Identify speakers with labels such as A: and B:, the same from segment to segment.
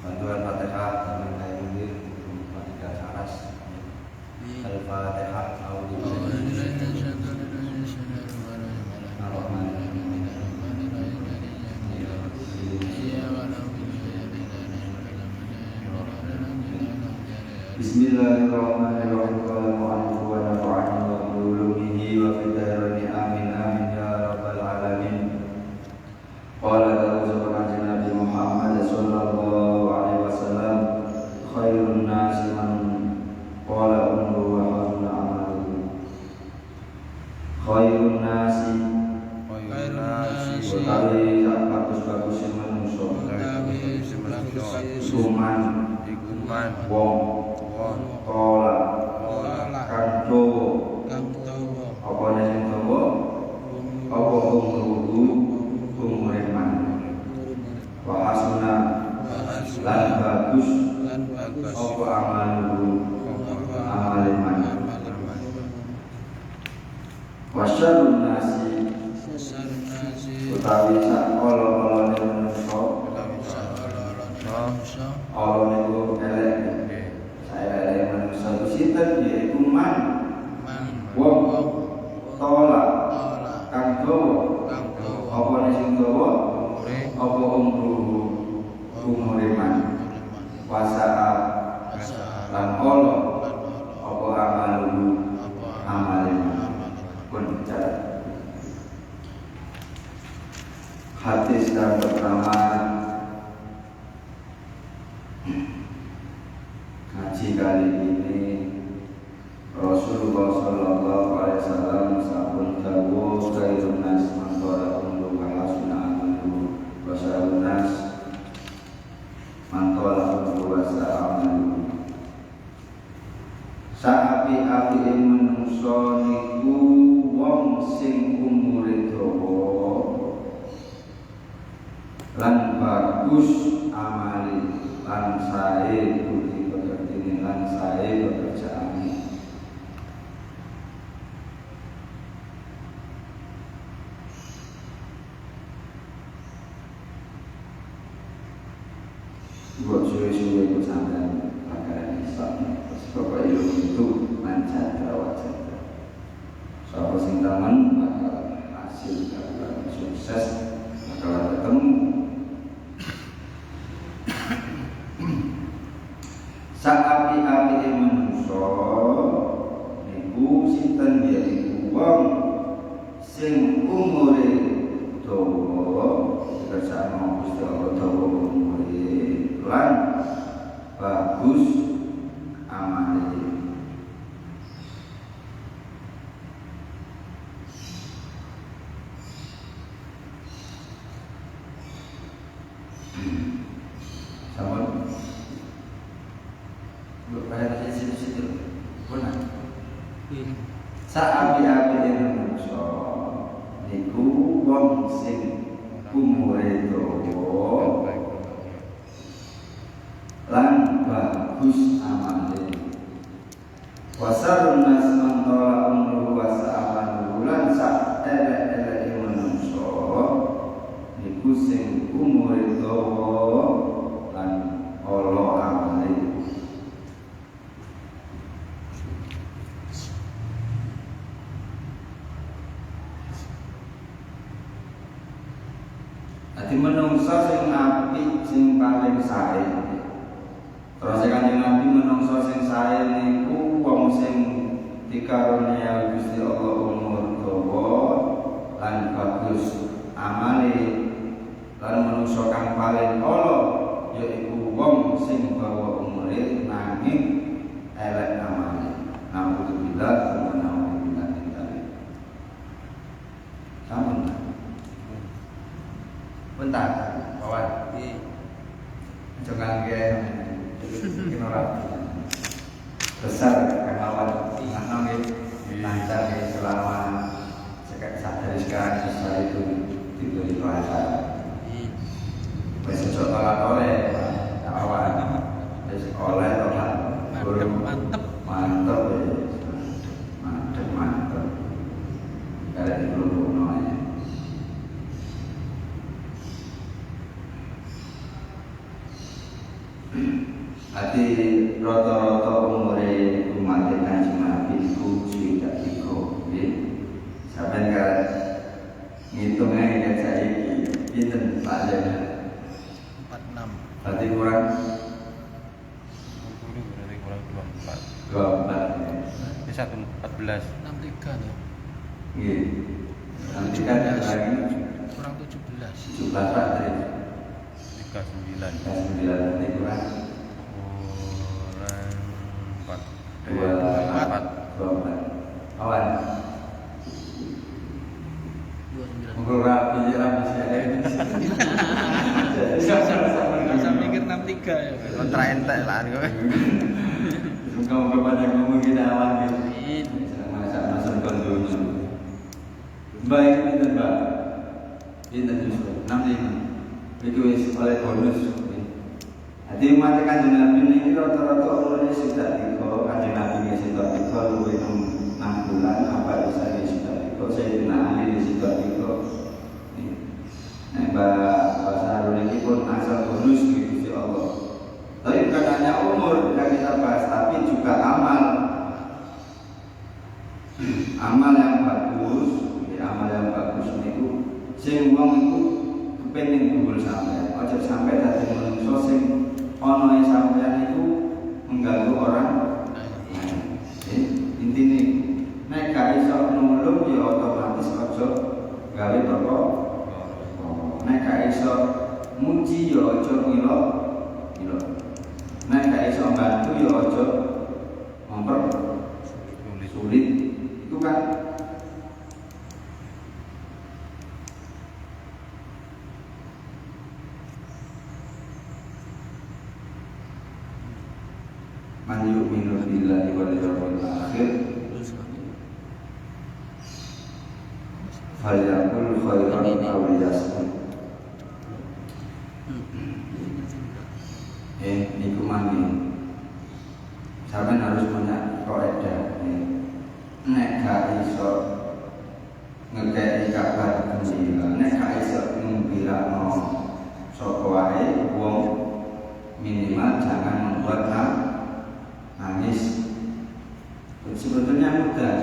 A: Bantuan Fatihah dengan kayu mundir untuk Fatihah Saras. Al-Fatihah. Bismillahirrahmanirrahim. Wa nafa'ani wa bi'ulumihi wa bidayarani amin amin ya rabbal alamin. Qala ta'ala kanjeng Nabi Muhammad sallallahu alaihi wasallam, khairun nasi man qala umru wa hasuna amaluhu. Khairun nasi utawi sak bagus-bagusé manungsa, ikuman wong qala kang dawa apa sing dawa apa umruhu umure man wa hasuna lan bagus apa amaluhu amale man wa syarrun nasi utawi sak ala-alane manungsa Allah niku elek saya elek manungsa sinten yaiku man wong tolak kang dawa apa sing dawa apa umure man wasa'a lan ala apa amalu amale pun cara hadis yang pertama ngaji kali ini Rasulullah sallallahu alaihi wasallam sabun dawuh khairun nas man qala umru wa hasuna amalu wa syarrun nas man qala umru wa sa'a amalu. Saapi-api manungsa niku wong sing umure dawa lan bagus amali lan sae budi pekerjane lan sae pekerjaane. Buat suwe-suwe itu sampai pakaian Islam. Bapak ilmu itu manjada wajada. Siapa sing taman bakal hasil bakal sukses bakal ketemu. Sapi-api manungsa niku sinten yaiku wong sing umure dawa kersane Gusti Allah dawa umure lan bagus amale. Sama bayar situ benar. Saapi-api manungsa niku wong sing umure dawa lan bagus amale. Wasarun nas man tala umru wa sa'amalu lan sak elek-eleke manungsa niku sing umure dawa lan ala amale. Ati manungsa sing apik sing paling sae. Terus Kanjeng Nabi menungso sing sae niku wong sing dikaruniai Gusti Allah umur dawa lan bagus amale lan menungso kang paling ala yaiku wong sing bawa umure nanging elek amale. Alhamdulillah subhanallah kita. Sampun. Bentar, kawan. Jangan mungkin orang besar kemawan anak lancar selama dari sekarang bisa itu diberi Ati rata-rata umure umat Kanjeng Nabi iku swidak tiga, nggih. Sampeyan kan ngitung ae nek saiki pinten Pak Len?
B: 46.
A: Berarti kurang
C: 60 berarti kurang 24.
A: 24.
C: Ini 114.
B: 63 tuh.
A: Nggih. Nanti kan lagi
B: Kurang 17.
A: 17 Pak Tri.
C: 39.
A: 9 nanti kurang
C: Kurang 4.
A: 24. Awan.
B: 29.
A: Monggo rapi sih ada ini.
B: Masa mikir 63 ya.
C: Kontra entek lah kowe.
A: Muka-muka banyak ngomong kita awan gitu.
B: Amin.
A: Masa-masa kondonya. Baik, pinten Mbak? Pinten justru 65. Itu wis oleh bonus. Jadi umat Kanjeng Nabi ini rata-rata umurnya sudah tiga, Kanjeng Nabi ini sudah tiga, luwih 6 bulan, apa bisa ini sudah tiga, Sayyidina Ali ini sudah tiga. Nah, Mbak Sarul ini pun asal bonus gitu si Allah. Tapi bukan hanya umur yang kita bahas, tapi juga amal. Amal yang bagus, amal yang bagus itu, sing wong itu kepenting dhuwur sampai, ojo sampai dadi manungsa sing ana sampeyan itu mengganggu orang lain. Intine nek gak iso nulung ya otomatis ojo gawe apa. Nek gak iso muji ya ojo ngilo. Nek gak iso bantu ya ojo memper sulit. Itu kan man yu'minu billahi wal yawmil akhir falyaqul khairan aw liyasmut. Niku mangke. Sampeyan harus punya kaidah. Nek gak iso ngekeki kabar gembira, nek gak iso ngembirano sapa wae wong, minimal jangan membuat nangis. Sebetulnya mudah.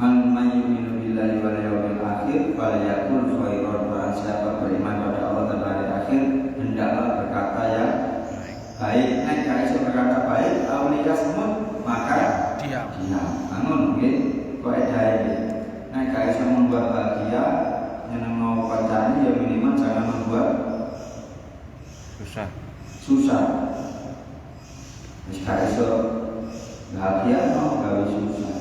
A: Man yu'minu billahi wal yawmil akhir falyaqul khairan, barang siapa beriman pada Allah dan hari akhir hendaklah berkata yang baik. Nek gak iso berkata baik, auliya semut maka diam. Namun nggih kaidah iki. Nek gak iso membuat bahagia nyenengno pancane ya minimal jangan membuat susah. Wis gak iso bahagia no gawe susah.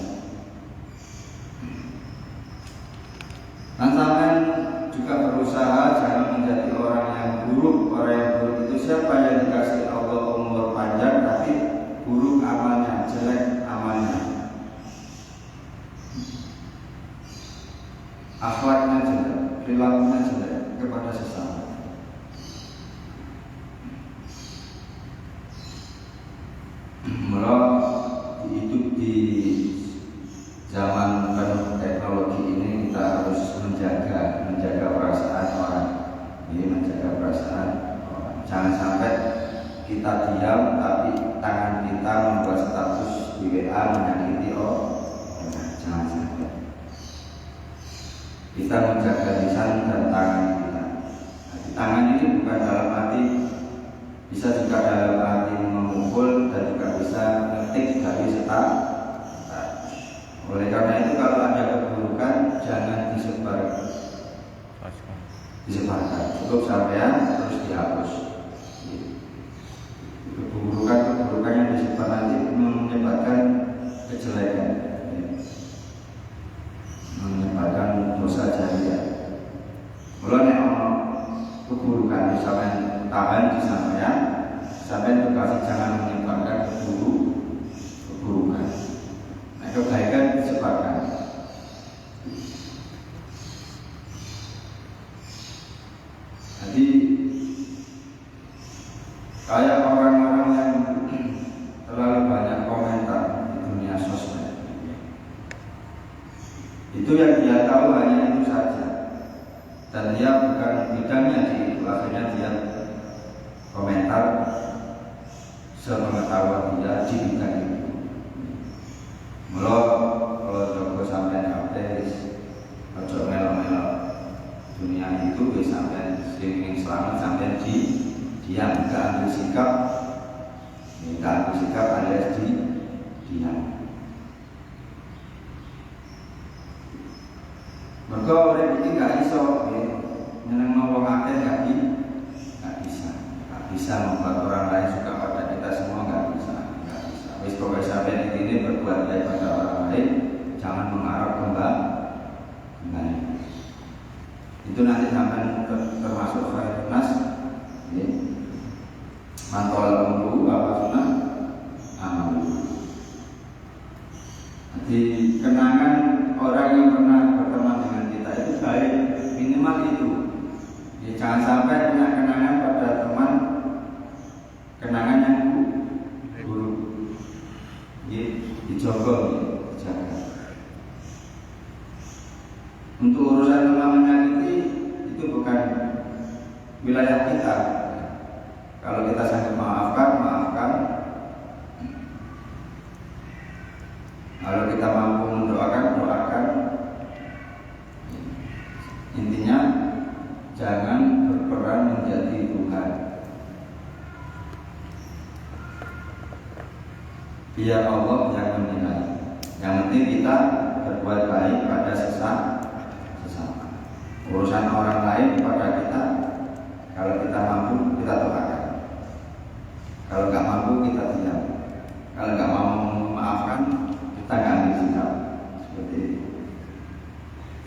A: Dan sampean juga berusaha jangan menjadi orang yang buruk. Orang yang buruk itu siapa? Yang dikasih Allah umur panjang tapi buruk amalnya, jelek amalnya, akhlaknya jelek, perilakunya jelek kepada sesama. Mula hidup di zaman penuh teknologi ini kita harus menjaga perasaan orang. Ini menjaga perasaan orang. Jangan sampai kita diam tapi tangan kita membuat status di WA menyakiti orang. Jangan sampai. Kita menjaga lisan dan tangan kita. Tangan ini bukan dalam arti, bisa juga dalam arti memukul dan juga bisa ngetik dari status. Oleh karena itu kalau ada keburukan jangan disebarkan, cukup sampean terus dihapus. Keburukan yang disebar nanti menyebabkan kejelekan, menyebabkan dosa jariah. Mulai ono keburukan sampean tahan di sampean tukasi jangan menyebabkan keburukan. Kebaikan disebarkan. Jadi kayak orang-orang yang terlalu banyak komentar di dunia sosmed, itu yang dia tahu hanya itu saja, dan dia bukan bidangnya di itu, akhirnya dia komentar sepengetahuan dia di bidang itu. Mula kalau coba sampai kabeh ojo melok-melok dunia itu wis sampai sing selamat sampai di diam, gak ambil sikap, alias di diam. Mereka orang ini gak iso nyeneng wong akeh gak bisa membuat orang lain suka pada kita semua, gak bisa. Wis pokoknya sampai ini berbuat baik pada orang lain, jangan mengharap kembali. Itu nanti sampai termasuk khair nas, mantol umru apa sunnah amal. Jadi kenangan orang yang pernah berteman dengan kita itu baik, minimal itu. Jadi jangan sampai punya kenangan pada teman, kenangan yang buruk. Dijaga. Untuk urusan lemah menyakiti itu bukan wilayah kita. Kalau kita sanggup maafkan. Kalau kita mampu mendoakan. Intinya jangan berperan menjadi Tuhan. Biar Allah yang menilai. Yang penting kita berbuat baik pada sesama. Urusan orang lain kepada kita, kalau kita mampu kita doakan. Kalau nggak mampu kita diam. Kalau nggak mampu memaafkan kita nggak ambil sikap seperti itu.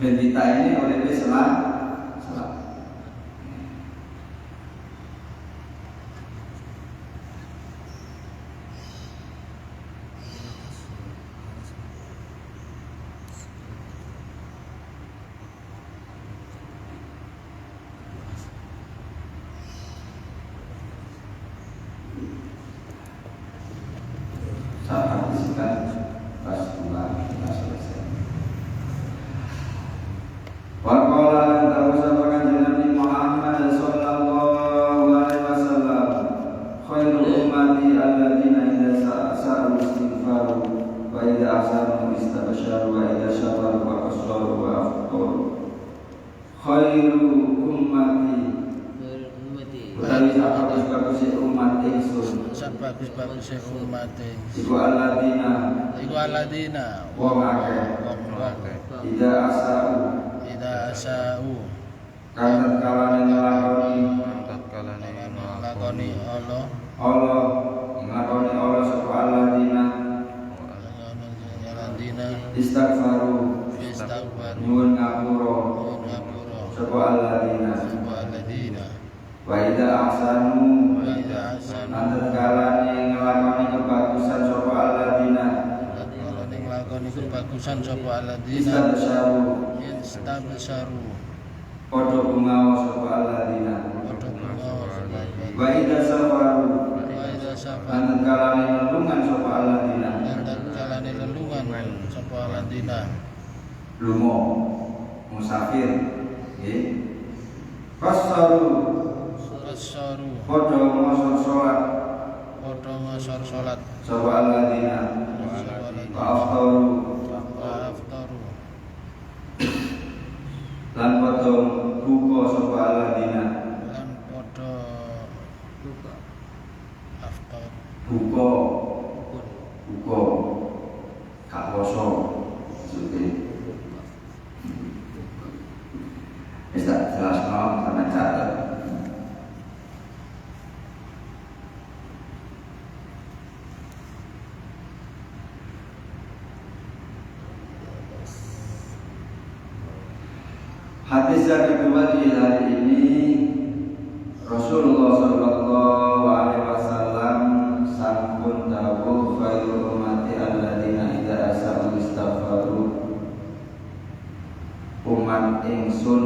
A: Dan kita ini oleh Islam saat habiskan pas kita selesai. Waqala lan tawassabakan Nabi Muhammad sallallahu alaihi wasallam khairul ummati alladziina idza sa'u istighfaru wa idza ahsanu istabsharu wa idza syafaru wa qasaru wa afqaru. Khairul ummati utawi bagus umat ingsun.
B: Bagus umat
A: Iku aladina wong akeh ida asau kan kalane nglakoni Allah sapa aladina istighfaru nyuwun ngapura sapa aladina wa ida ahsanu nanti kalane nglakoni kebagusan sapa aladina istabsyaru padha bungawa sapa aladina wa idza safaru nanti kalane lelungan sapa aladina lunga musafir nggih qasaru padha ngasor salat sapa aladina wa aftaru lan padha buka sapa aladina buka gak poso maksudnya wis tak jelasno sampeyan catet. Hadis yang kedua di hari ini, Rasulullah sallallahu alaihi wasallam sampun dawuh khairul ummati alladzina idza asau istaghfaru. Umat ingsun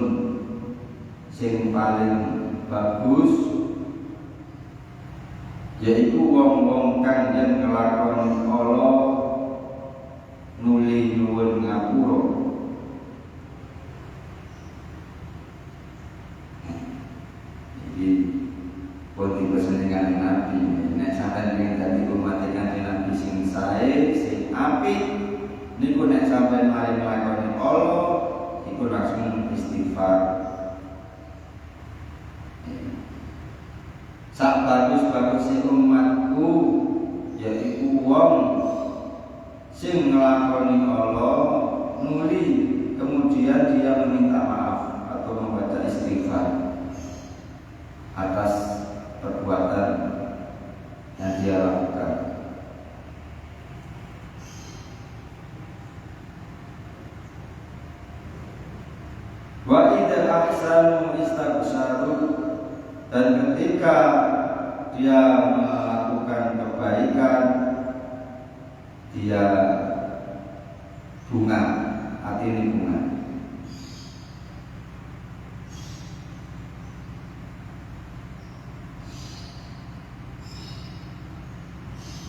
A: sing paling bagus yaitu wong-wong kang yen nglakoni Allah nuli nyuwun ngapura. pun dipeseni kanjeng Nabi nek sampeyan pengen dadi umat kanjeng Nabi sing sae sing apik niku nek sampeyan mari nglakoni Allah iku langsung istighfar. Sak bagus-bagus umatku yaiku wong sing nglakoni Allah nuli kemudian dia meminta maaf atau membaca istighfar atas perbuatan yang dia lakukan. Wa idza ahsanu istaghsaru, dan ketika dia melakukan kebaikan dia bunga, hati ini bunga.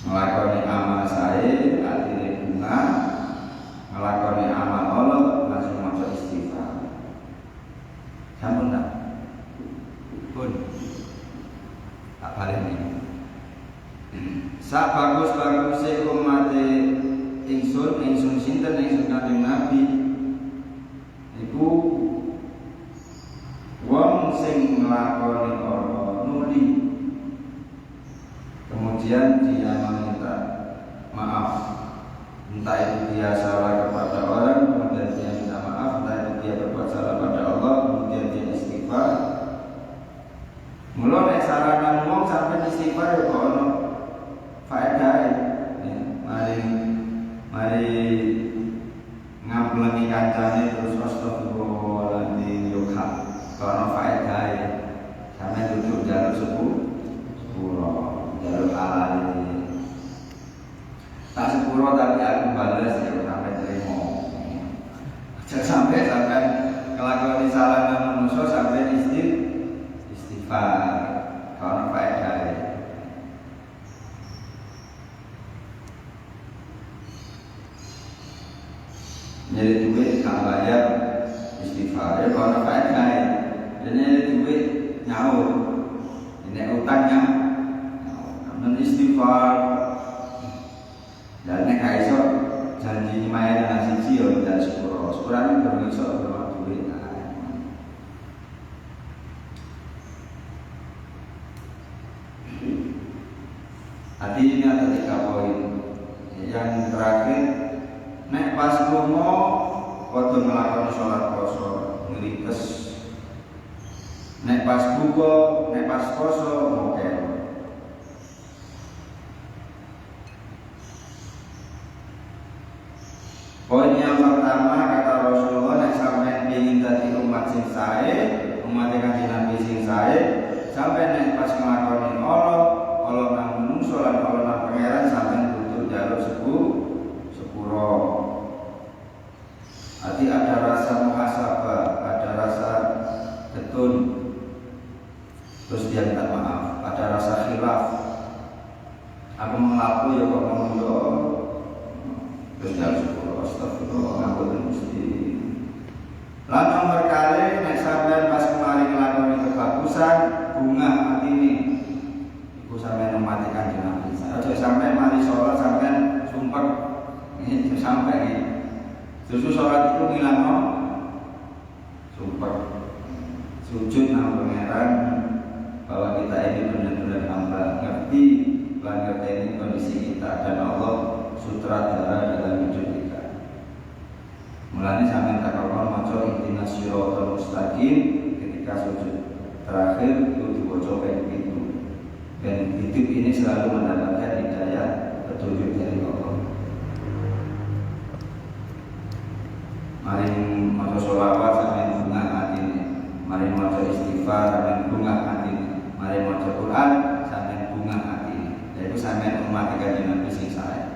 A: Melakoni amal saya hati ini bunga, melakoni amal Allah langsung maca istighfar. Sampun tak? Pun tak balik ini. Sak bagus-baguse umate ingsun sinten ingsun kanjeng Nabi iku wong sing nglakoni Allah nuli kemudian dia meminta maaf, entah itu dia salah kepada orang kemudian dia minta maaf, entah itu dia berbuat salah pada Allah kemudian dia istighfar. Mula nek saranan wong sampai istighfar ya kok ono faedah ya, mari ngamplengi kancane terus astagfirullahaladzim yo gak ono faedah ya. Sampe duduk jaluk sepuro jaluk halal ini tak sepuro tapi aku balas ya sampai terima. Jangan sampai ngelakuin kesalahan manusia sampai istighfar kalau faedah ya. Nyari duit gak bayar istighfar ya kalau faedah ya. Dan nyari duit nyaur ini utangnya non istighfar dan nek iso janji main nang siji yo dan sepurane baru iso bawa duit. Hati ini ada 3 poin. Yang terakhir, nek pas lunga padha nglakoni salat poso ngrites. Nek pas buka, nek pas poso mokel. Poin yang pertama kata Rasulullah, nek sampeyan pengin dadi umat sing sae, umat Kanjeng Nabi sing sae, sampai nek pas nglakoni Allah nang menungso lan Allah nang pangeran sampeyan kudu njaluk sepuro. Hati ada rasa muhasabah, ada rasa getun. Terus dia minta maaf, ada rasa khilaf. Aku mengelaku ya kok ngomong yo. Terus njaluk sepuro, astagfirullah ngapunten Gusti. Lan nomor kali nek sampeyan pas kemarin nglakoni kebagusan, bunga hati ini iku sampeyan mati Kanjeng Nabi. Aja sampai mari sholat sampeyan sumpek. Ini sampai iki. Justru sholat itu ngilangno sumpek. Sujud nang pangeran bahwa kita ini benar-benar hamba, ngerti ini kondisi kita dan Allah sutradara dalam hidup kita. Mulanya sampai takawal maca ihdinas siratal mustaqim ketika sujud terakhir itu dibaca begitu. Dan hidup ini selalu mendapatkan hidayah petunjuk dari Allah. Mari maca sholawat sampai bunga hati ini. Mari maca istighfar sampai bunga hati ini. Mari maca Quran sampai bunga hati ini. Yaitu sampai umat Kanjeng Nabi sing sae.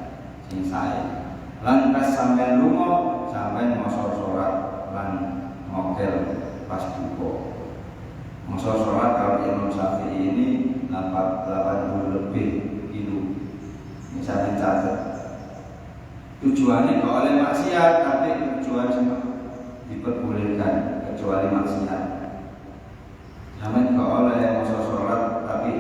A: Lantas sampai lunga sampai maca sholat lan mokel pas buka. Maca sholat kalau Imam Syafi'i ini 80 lebih kilo. Misalnya catat. Tujuannya kok oleh maksiat, tapi tujuan cuma diperbolehkan kecuali maksiat. Sampai kok oleh maca sholat tapi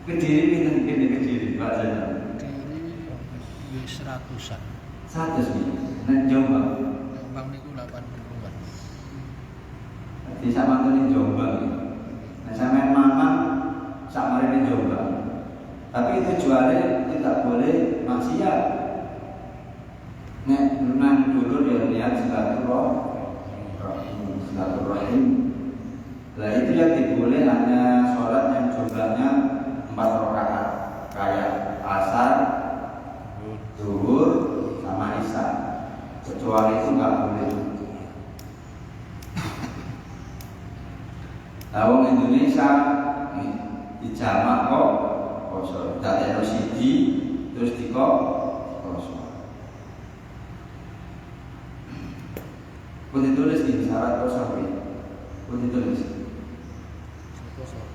A: Kediri pinten Kediri Pak Zainal.
B: Diri wis ratusan.
A: 100 nih. Nek Jombang.
B: Jombang niku 80-an.
A: Di sama tuh Jombang. Nah sampean mamang sak marine Jombang. Tapi itu jualnya tidak boleh maksiat. Nek nang dulu ya niat silaturahim. Lah itu yang diboleh hanya sholat yang jumlahnya 4 rakaat kayak asar, zuhur, sama isya. Kecuali itu nggak boleh. Wong Indonesia dijamak kok poso, tak ada siji terus dikok poso. Pun ditulis di syarat poso pun ditulis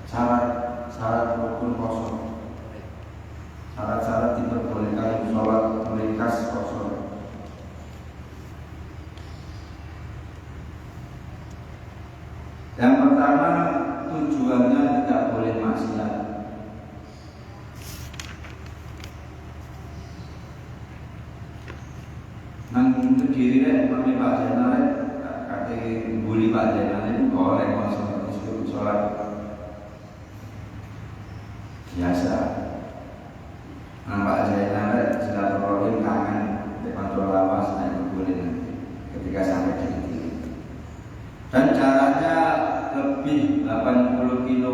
A: syarat rukun poso, syarat-syarat diperbolehkan sholat meringkas poso. Yang pertama tujuannya tidak boleh maksiat. Nang Kediri rek mami Pak Zainal rek kate bully Pak Zainal itu boleh masuk sholat biasa. Nang Pak Zainal rek silaturahim kangen depan lawas naik boleh nanti ketika sampai di Kediri. Dan jaraknya lebih 80 kilo.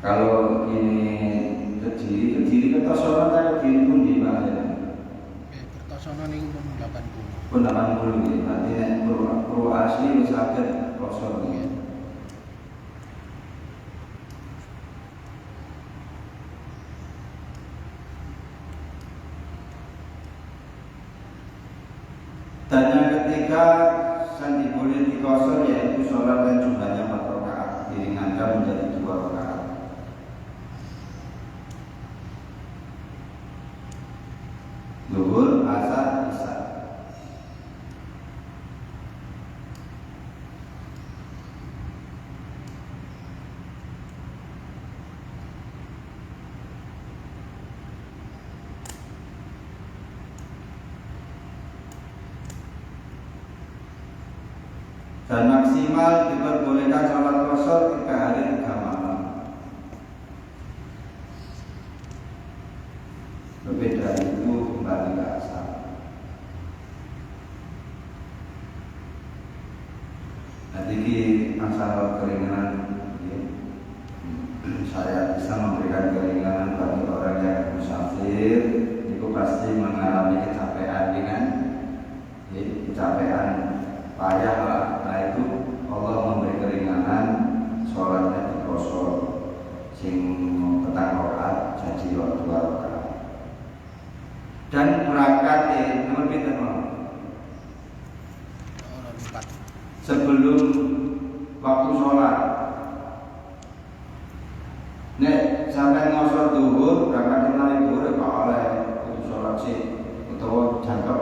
A: Kalau ini Kediri Kertosono kan Kediri pun di Pak ya.
B: Kertosono niku pun 80.
A: Pun 80 ya. Berarti nek pro asli wis saged Kertosono ya. Dan yang ketiga sandi boleh dikosor yaitu sholat dan jumlahnya 4 rakaat diringankan menjadi 2 rakaat. Zuhur, asar, isya. Dan maksimal diperbolehkan sholat qashar 3 hari 3 malam. Lebih dari itu kembali ke asal. Nanti di asal keringanan ya, saya bisa memberikan keringanan bagi orang yang musafir. Itu pasti mengalami kecapean dengan ya, kecapean payah lah. Nah itu Allah memberi keringanan sholatnya dikosor sing petang rakaat jadi 2 rakaat. Dan berangkat nomor pinten sebelum waktu sholat. Nek sampai ngosor duhur berangkat nari duhur ya oleh untuk sholat sih atau jangkep.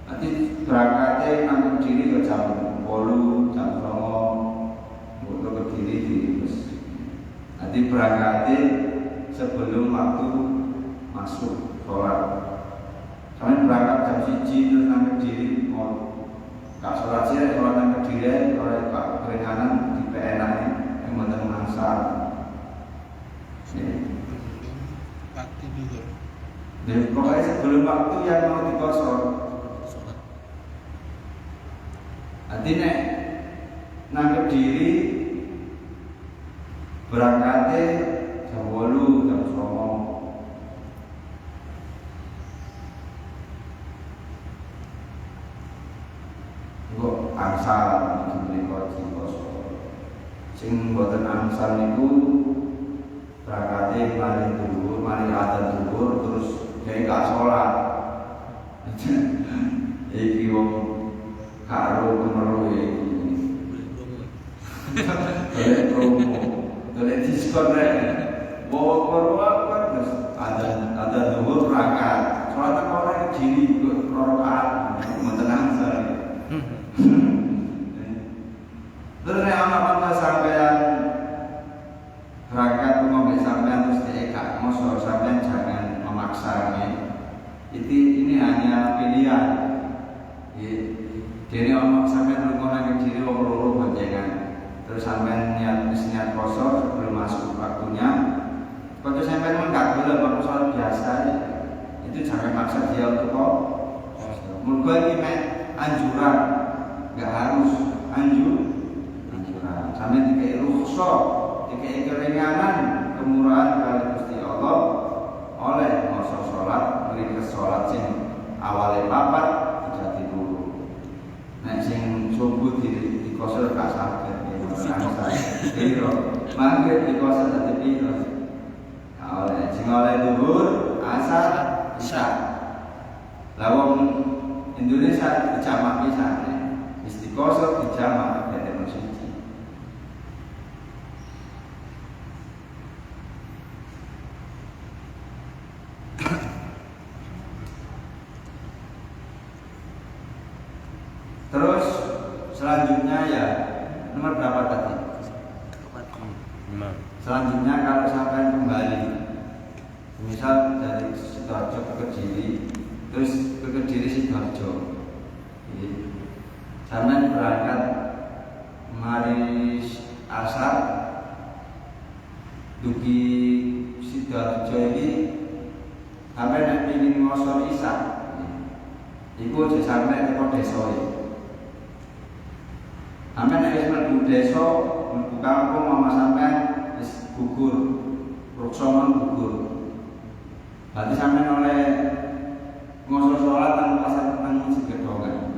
A: Nanti berangkatnya nanggung diri ke jam 8, jam 9 untuk berdiri di bus. Nanti berangkatnya sebelum waktu masuk sholat. Kalian berangkat jam 1 terus nanggung diri mau gak sholat sih, sholat nanggung diri oleh Pak keringanan di PNA yang mau mangsal.
B: Waktu duhur.
A: Dan pokoknya sebelum waktu yang mau dikosor. Nanti nek nangkep diri berangkatnya jam 8, jam 9. Kok angsal diberi kosor. Sing mboten angsal niku berangkatnya mari duhur, mari adzan duhur terus kayak gak sholat. Iki wong karo kemeru iki. Boleh promo, boleh diskon rek. Bawa korwa terus ada duhur berangkat, sholat apa orang kejiri ikut rorokan, mau tenang sekali. Terus nek ana apa sampean berangkat ngombe sampean terus diekak, mosok sampean jangan memaksanya. Ini hanya pilihan. Jadi ono sampean lunga nang kiri wong loro boncengan. Terus sampean niat poso sebelum masuk waktunya. Kalau sampean mengkat gelem apa soal biasa itu jangan maksa dia untuk kok. Mergo iki mek anjuran, enggak harus anjuran. Sampean dikai rukhsah, dikai keringanan, kemurahan kali Gusti Allah oleh masa sholat, mriki sholat sing awale papat dadi loro. Nek sing subuh dikosor gak saged piro. Maghrib dikosor dadi piro. Oleh sing oleh zuhur, asar, isya. Lah wong Indonesia dijamak pisan. Wis dikosor dijamak dadi siji. Terus selanjutnya ya nomor berapa tadi?
C: 5.
A: Selanjutnya kalau sampai kembali, misal dari Sidoarjo ke Kediri, terus ke Kediri Sidoarjo, sampai berangkat mari asar, dugi Sidoarjo ini sampai nanti ingin ngosor isak, itu aja sampai ke desa. Sampai nek mlebu desa, mlebu kampung mama sampean wis gugur. Rukshoman gugur. Berarti sampean oleh ngosor salat nang pasar nang Segedongan.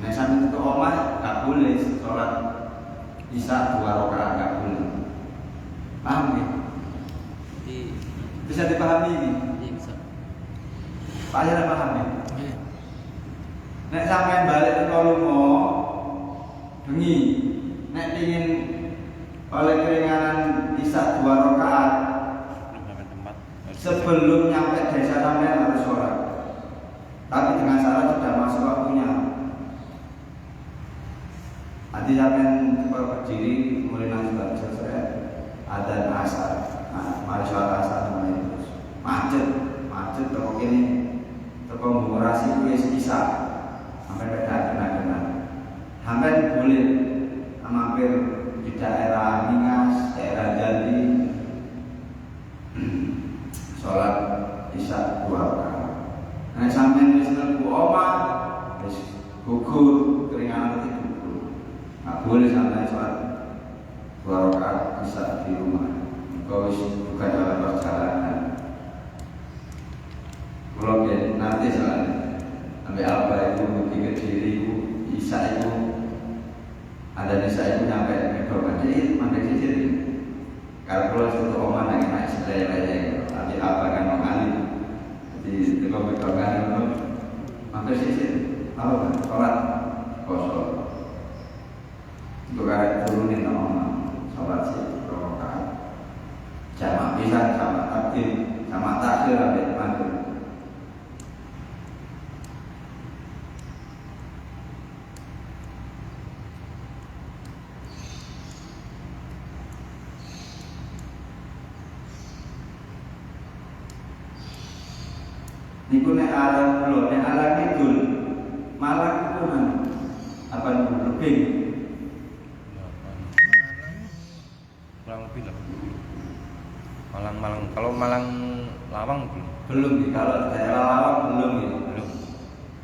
A: Nek sampean itu omah gak boleh salat isya 2 rakaat gak boleh. Paham ya? Bisa dipahami ini?
B: Iya bisa.
A: Pak Ayah paham ya?
B: Iya.
A: Nek sampean balik ke Kolongo bengi, nek ingin oleh keringanan isya 2 rakaat sebelum nyampe desa sampean harus sholat. Tapi dengan syarat sudah masuk waktunya. Nanti sampean coba berdiri mulai nanti sudah selesai ada asar. Nah, mari sholat asar mulai terus. Macet terus ini terkomemorasi kuis isya sampai beda kena. Sampai boleh mampir di daerah Ningas, daerah Jambi, sholat isya 2 rakaat. Nah sampai di sana omah, gugur keringanan itu gugur. Nggak boleh sampai sholat 2 rakaat isya di rumah. Kau bukan dalam perjalanan. Kalau nanti soalnya sampai apa itu di Kediri isya itu ada desa itu nyampe Kedongan, jadi mandek sisir. Kalau pulau itu omah naik selai-selai, tapi apa kan mengalir. Jadi di Kedongan itu mandek sisir, tahu kan? Sholat kosong. Untuk karek turunin omah, sholat sih rakaat. Jamak pisan, jamak takdim, jamak takhir sampai mandek. Niku nek alam kula, nek alam kidul Malang itu kan 80 lebih.
C: Kurang lebih lah. Malang. Kalau Malang Lawang belum.
A: Belum nih, kalau daerah Lawang belum nih.
C: Belum.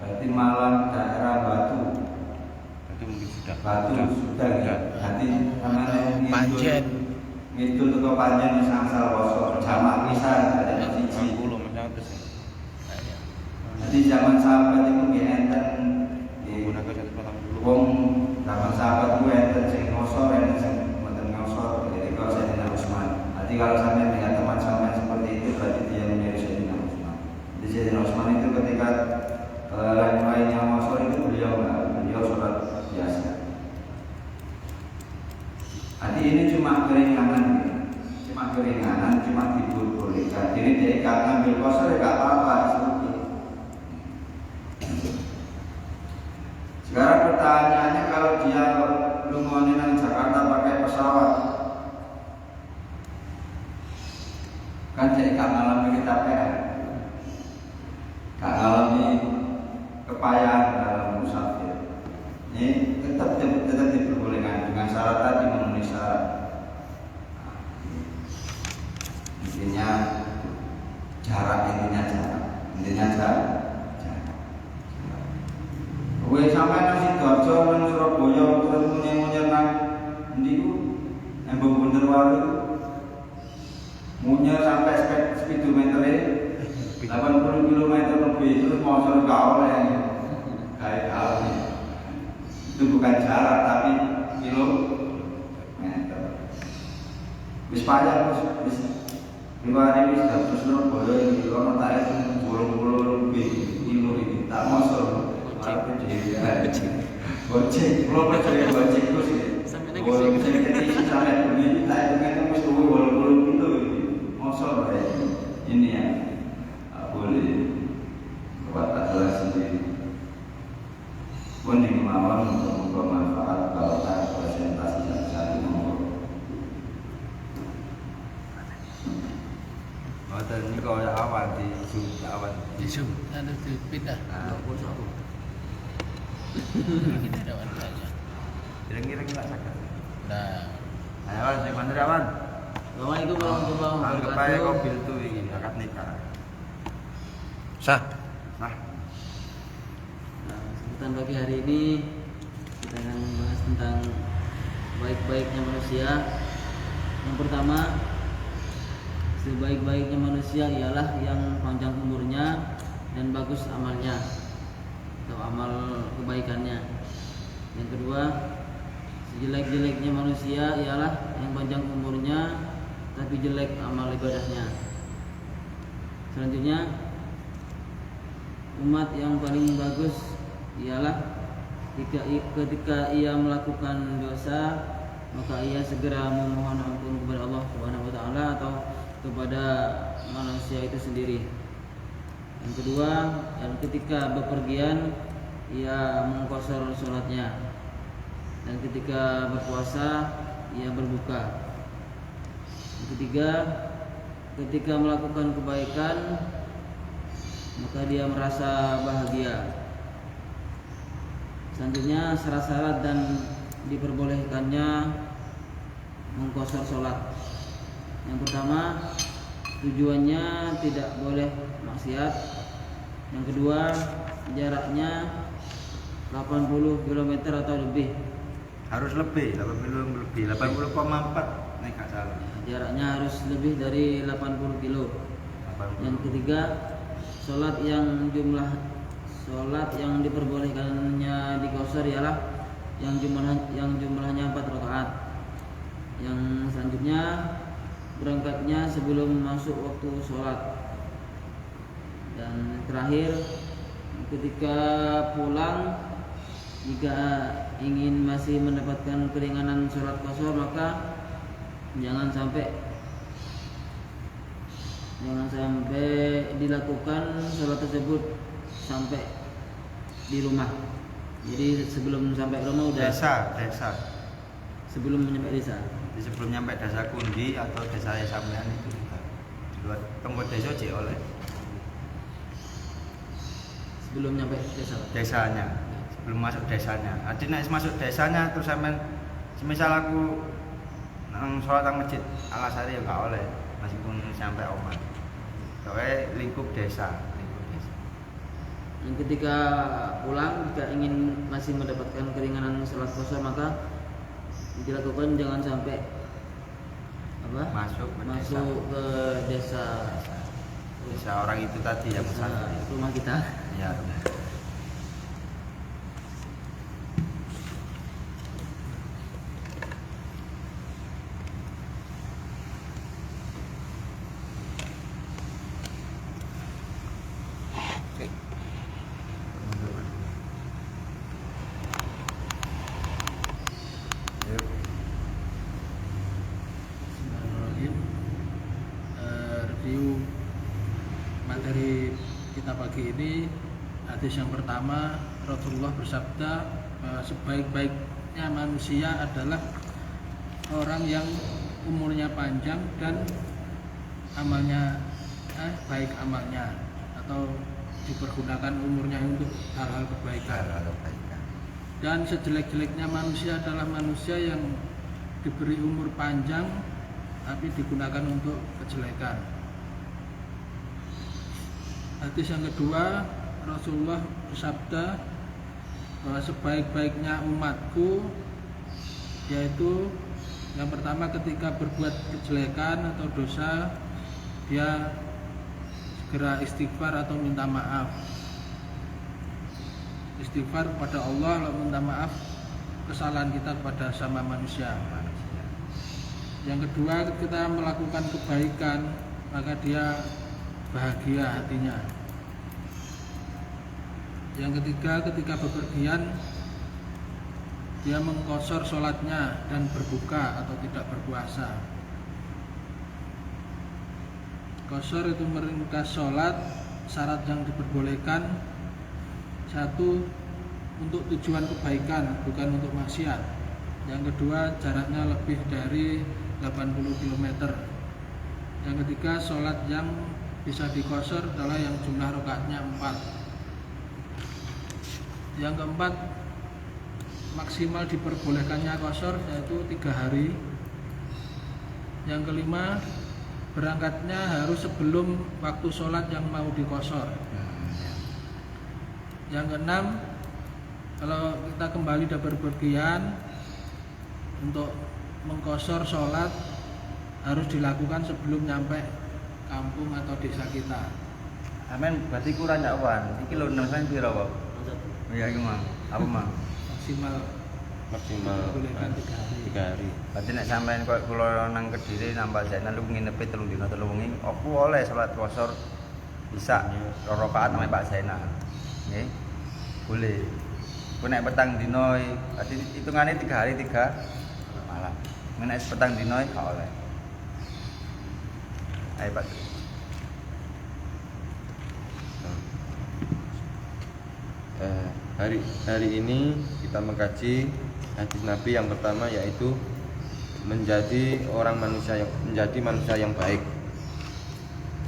A: Berarti Malang daerah Batu.
C: Itu mungkin sudah.
A: Batu sudah ya. Berarti namanya
B: Panjen.
A: ngidul ke Panjen Sangsal Woso, jamak pisan ada siji.
C: 60 macam itu sih.
A: Jadi zaman sahabat itu nggih enten
C: Menggunakan 140.
A: wong zaman sahabat itu enten sing ngosor, enten sing mboten ngosor. Jadi kalau Sayyidina Utsman. Nanti kalau sampai dengan teman sampai seperti itu berarti dia menjadi Sayyidina Utsman. Jadi Sayyidina Utsman itu ketika lain-lainnya ngosor itu beliau sholat biasa. Nanti ini cuma keringanan, cuma diperbolehkan. Jadi dia ngambil kosor ya gak apa-apa. Kan saya gak ngalami kecapean, gak ngalami kepayahan dalam musafir. Ini tetap diperbolehkan dengan syarat tadi, memenuhi syarat. Intinya jarak. Kowe sampai nang Sidoarjo nang Surabaya terus munyer nang ndi ku? Embung Bunder Walu. Munyer sampai speedometer 80 km lebih terus motor gak oleh. Kayak kali. Itu bukan jarak tapi kilometer. Wis payah wis riwari wis terus Surabaya iki ono tak 80 lebih kilo iki tak mosor. Gojek, kalau percaya gojek terus ya. Kalau misalnya kita sampai begini, tak itu kan mesti walaupun itu mosor ini ya, boleh buat aturan sendiri. Pun yang mawar untuk bermanfaat kalau tak presentasi satu nomor.
C: Oh, dan ini kalau ada awan di Zoom,
B: Ada pindah. Kita ada awan saja.
C: kira-kira kita sakit.
B: Nah,
C: Awan, saya mandiri awan.
D: Assalamualaikum warahmatullahi
C: Anggap aja
D: wabarakatuh.
C: mobil tuh ini akad nikah.
B: sah.
C: Nah,
D: Nah, kesempatan pagi hari ini kita akan membahas tentang baik-baiknya manusia. Yang pertama, sebaik-baiknya manusia ialah yang panjang umurnya dan bagus amalnya atau amal kebaikannya. Yang kedua, sejelek-jeleknya manusia ialah yang panjang umurnya tapi jelek amal ibadahnya. Selanjutnya, umat yang paling bagus ialah ketika ia melakukan dosa maka ia segera memohon ampun kepada Allah Subhanahu wa taala atau kepada manusia itu sendiri. Yang kedua, dan ketika bepergian ia mengqashar sholatnya, dan ketika berpuasa ia berbuka. Yang ketiga, ketika melakukan kebaikan maka dia merasa bahagia. Selanjutnya, syarat-syarat dan diperbolehkannya mengqashar sholat. Yang pertama, tujuannya tidak boleh maksiat. Yang kedua, jaraknya 80 km atau lebih.
C: harus lebih, 80,4 nek gak salah.
D: Jaraknya harus lebih dari 80 kilo.
C: 80.
D: Yang ketiga, sholat yang diperbolehkannya diqashar ialah yang jumlahnya 4 rakaat. Yang selanjutnya, berangkatnya sebelum masuk waktu sholat. Dan terakhir, ketika pulang jika ingin masih mendapatkan keringanan sholat qashar maka jangan sampai dilakukan sholat tersebut sampai di rumah. Jadi sebelum sampai rumah udah
C: Desa.
D: sebelum nyampe desa.
C: Jadi sebelum nyampe desa Kundi atau desa sampean itu juga. Di luar tempat desa cek oleh
D: Sebelum nyampe desa.
C: desanya. Sebelum masuk desanya. Adi nek masuk desanya terus sampean semisal aku nang sholat nang masjid Alasari ya gak oleh meskipun sampai omah. Soalnya lingkup desa.
D: Dan ketika pulang jika ingin masih mendapatkan keringanan sholat qashar maka dilakukan jangan sampai
C: Masuk
D: ke desa
C: orang itu tadi yang
D: desa
C: musafir.
D: rumah kita.
C: Ya.
B: Bismillahirrahmanirrahim. Review materi kita pagi ini. Hadis yang pertama, Rasulullah bersabda bahwa sebaik-baiknya manusia adalah orang yang umurnya panjang dan amalnya baik amalnya atau dipergunakan umurnya untuk hal-hal kebaikan. Dan sejelek-jeleknya manusia adalah manusia yang diberi umur panjang tapi digunakan untuk kejelekan. Hadis yang kedua, Rasulullah bersabda bahwa sebaik-baiknya umatku yaitu yang pertama ketika berbuat kejelekan atau dosa dia segera istighfar atau minta maaf. Istighfar kepada Allah lalu minta maaf kesalahan kita kepada sama manusia. Yang kedua, kita melakukan kebaikan maka dia bahagia hatinya. Yang ketiga, ketika bepergian dia mengqashar sholatnya dan berbuka atau tidak berpuasa. Qashar itu meringkas sholat. Syarat yang diperbolehkan satu, untuk tujuan kebaikan bukan untuk maksiat. Yang kedua, jaraknya lebih dari 80 km. Yang ketiga, sholat yang bisa diqashar adalah yang jumlah rakaatnya 4. Yang keempat, maksimal diperbolehkannya qashar yaitu 3 hari. Yang kelima, berangkatnya harus sebelum waktu sholat yang mau diqashar. Yang keenam, kalau kita kembali dari bepergian untuk mengqashar sholat harus dilakukan sebelum nyampe kampung atau desa kita.
C: Amin, berarti kurang ya Wan. Iki lho nang sampe piro, Pak? Iya iki Mang. Apa Mang?
E: Maksimal
B: bolehkan 3 hari.
E: 3 hari.
C: Berarti nek sampean koyo kula nang Kediri nambah Zainal lu nginepe 3 dina 3 wengi, opo oleh salat qashar bisa 2 rakaat nang Pak Zainal. Nggih. Boleh. Ku nek petang dina berarti hitungane 3 hari 3 malam. Nek petang dina gak oleh. Ayo Pak.
E: Hari ini kita mengkaji hadis Nabi yang pertama yaitu menjadi manusia yang baik.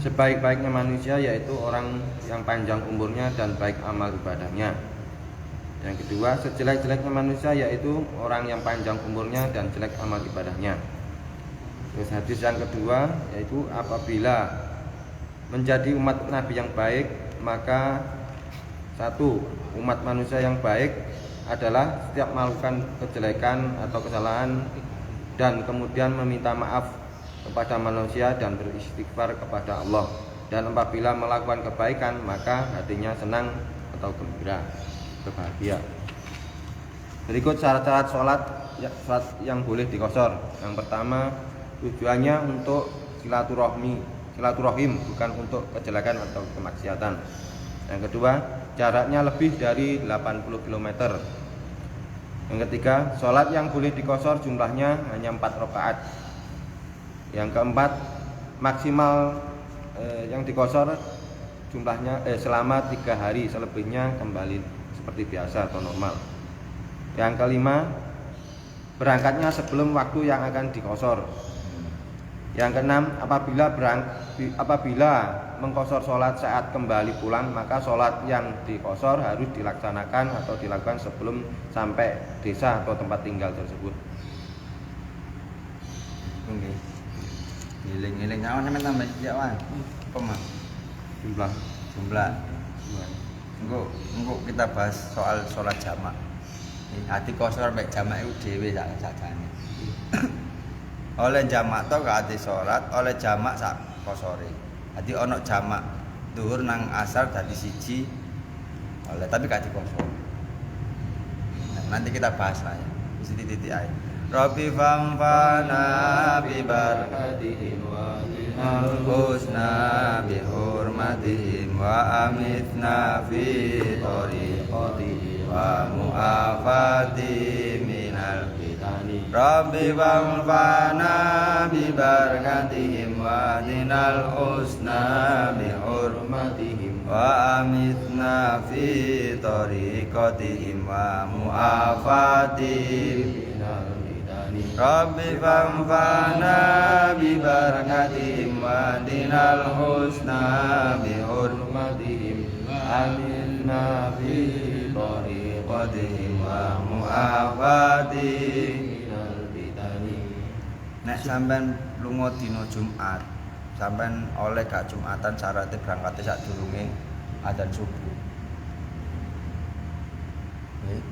E: Sebaik-baiknya manusia yaitu orang yang panjang umurnya dan baik amal ibadahnya. Yang kedua, sejelek-jeleknya manusia yaitu orang yang panjang umurnya dan jelek amal ibadahnya. Terus hadis yang kedua yaitu apabila menjadi umat Nabi yang baik, maka satu, umat manusia yang baik adalah setiap melakukan kejelekan atau kesalahan dan kemudian meminta maaf kepada manusia dan beristighfar kepada Allah. Dan apabila melakukan kebaikan maka hatinya senang atau gembira, berbahagia. Berikut syarat-syarat sholat yang boleh diqashar. Yang pertama, tujuannya untuk silaturahim, bukan untuk kejelekan atau kemaksiatan. Yang kedua, jaraknya lebih dari 80 km. Yang ketiga, sholat yang boleh diqashar jumlahnya hanya 4 rakaat. Yang keempat, maksimal yang diqashar jumlahnya selama 3 hari, selebihnya kembali seperti biasa atau normal. Yang kelima, berangkatnya sebelum waktu yang akan diqashar. Yang keenam, apabila mengqashar sholat saat kembali pulang, maka sholat yang diqashar harus dilaksanakan atau dilakukan sebelum sampai desa atau tempat tinggal tersebut.
C: Oke. Ngiling-ngiling nyawa sampe tambah sithik Wan. Apa Mas? Jumlah. Engko kita bahas soal sholat jamak. Hati qashar mek jamak iku dhewe sakjane. Oleh jamak to gak ati salat, oleh jamak sak qashare. Dadi ana jamak dhuwur nang asar dadi siji. Oleh tapi gak diqashar. Nanti kita bahas lah ya. Wis titik ae. Rabbi famfana bi barakatihim wa al-husna bi hurmatihim wa amitna fi tariqatihim wa mu'afati minal fitani. Rabbi famfana bi barakatihim wa dinal husna bi hurmatihim wa amitna fi tariqatihim wa mu'afati minal fitani.
A: Rabbi fanfa'na bi barakatihim wa dinal husna bi hurmatihim aminna bi tariqatihim wa mu'afatihim minal fitani. Nek sampean lunga dina Jumat, sampean oleh gak Jumatan syaratnya berangkatnya sadurunge adzan subuh. Nggih.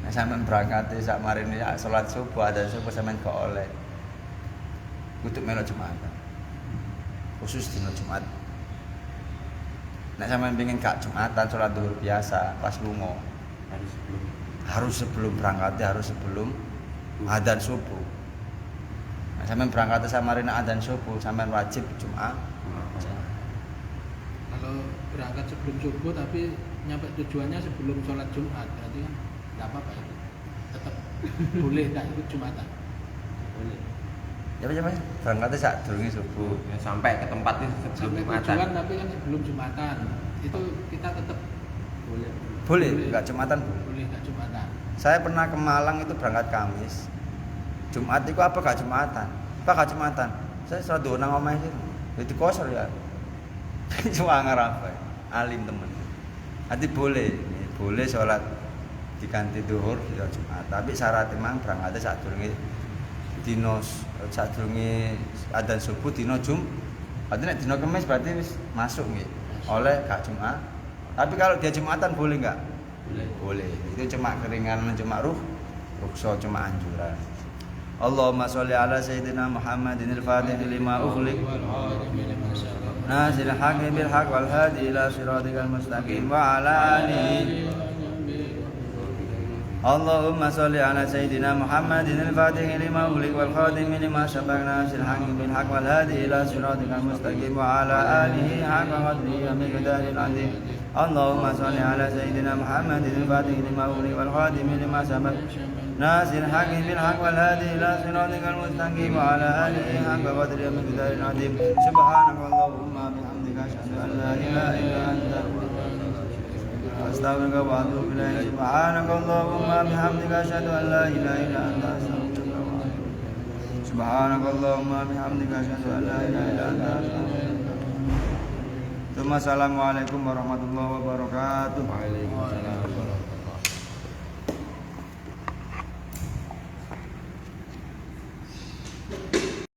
A: Nek sampean berangkatnya sak marine salat subuh adzan subuh sampean gak oleh. Kudu melok Jumatan. Khusus dina Jumat. Nek sampean pengen gak Jumatan salat zuhur biasa pas lunga harus sebelum berangkatnya harus sebelum adzan subuh. Nah, sampean berangkatnya samarine adzan subuh sampean wajib Jumat.
B: Kalau berangkat sebelum subuh tapi nyampe tujuannya sebelum sholat Jumat berarti kan nggak apa-apa itu tetap boleh tak ikut Jumatan.
D: Boleh.
A: Ya berangkatnya saat durunge subuh.
E: Ya, sampai ke tempat itu sebelum
B: Sampai
E: Jumatan.
B: tujuan tapi kan sebelum Jumatan itu kita tetap
D: Boleh.
A: Boleh, enggak Jumatan boleh.
B: boleh nggak Jumatan.
A: Saya pernah ke Malang itu berangkat Kamis. Jumat itu apa gak Jumatan? Apa gak Jumatan? Saya sholat duhur nang omahe itu. Jadi kosor ya. Cuma apa? Alim temen. Nanti boleh sholat diganti duhur di Jumat. Tapi syarat memang berangkatnya saat durunge dino saat durunge adzan subuh dino Jumat. Berarti nek dino Kamis berarti wis masuk nggih. Oleh gak Jumat. Tapi kalau dia Jumatan boleh enggak? Boleh. Itu cuma keringanan, cuma rukhsah, cuma anjuran. Allahumma sholli ala sayyidina Muhammadin al-Fatih lima ughliq nazil haqqi bil haqq wal hadi ila siratikal mustaqim wa ala alihi. Allahumma sholli ala sayyidina Muhammadin al-Fatih lima ughliq wal khatim lima sabaq nazil haqqi bil haqq wal hadi ila siratikal mustaqim wa ala alihi haqqa qadrihi wa miqdaril 'azim. Allahumma sholli ala sayyidina Muhammadin al-Fatih lima ughliq wal khatim lima sabaq ناصر الحق بالحق والهادي إلى صراطك المستقيم وعلى آله حق قدره ومقداره العظيم سبحانك اللهم وبحمدك أشهد أن لا إله إلا أنت أستغفرك وأتوب إليك سبحانك اللهم وبحمدك أشهد أن لا إله إلا أنت أستغفرك وأتوب إليك سبحانك اللهم وبحمدك أشهد أن لا إله إلا أنت أستغفرك. ثم السلام عليكم warahmatullahi wabarakatuh.
E: Waalaikumsalam.